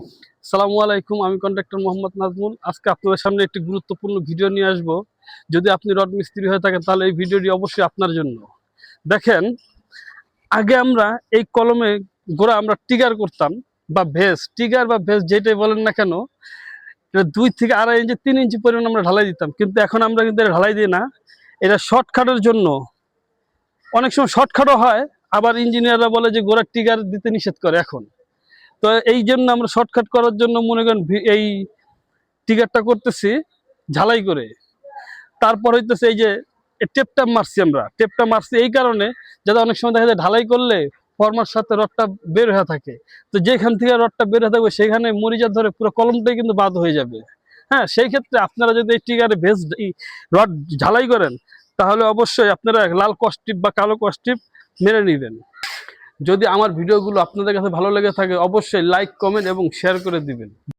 আসসালামু আলাইকুম, আমি কন্ট্রাক্টর মোহাম্মদ নাজমুল। আজকে আপনাদের সামনে একটি গুরুত্বপূর্ণ ভিডিও নিয়ে আসব। যদি আপনি রড মিস্ত্রি হয়ে থাকেন তাহলে এই ভিডিওটি অবশ্যই আপনার জন্য। দেখেন, আগে আমরা এই কলমে গোড়া আমরা টিগার করতাম, বা ভেজ টিগার বা ভেজ যেটাই বলেন না কেন, এটা 2 থেকে 2.5 ইঞ্চি 3 ইঞ্চি পরিমাণ আমরা ঢালাই দিতাম। কিন্তু এখন আমরা কিন্তু এটা ঢালাই দিই না। এটা শর্টকাটের জন্য অনেক সময় শর্টকাটও হয়, আবার ইঞ্জিনিয়াররা বলে যে গোড়ার টিগার দিতে নিষেধ করে এখন। তো এই জন্য আমরা শর্টকাট করার জন্য মনে করেন এই টিকারটা করতেছি ঝালাই করে। তারপর হইতেছে এই যে টেপটা মারছি, আমরা টেপটা মারছি এই কারণে যাতে অনেক সময় দেখা যায় ঢালাই করলে ফর্মার সাথে রডটা বের হয়ে থাকে। তো যেখান থেকে রডটা বের হয়ে থাকবে সেখানে মরিচা ধরে পুরো কলমটাই কিন্তু বাদ হয়ে যাবে। হ্যাঁ, সেই ক্ষেত্রে আপনারা যদি এই টিকারে ভেজ রড ঝালাই করেন তাহলে অবশ্যই আপনারা লাল কস্টিপ বা কালো কস্টিপ মেরে নেবেন। যদি আমার ভিডিওগুলো আপনাদের কাছে ভালো লেগে থাকে অবশ্যই লাইক, কমেন্ট এবং শেয়ার করে দিবেন।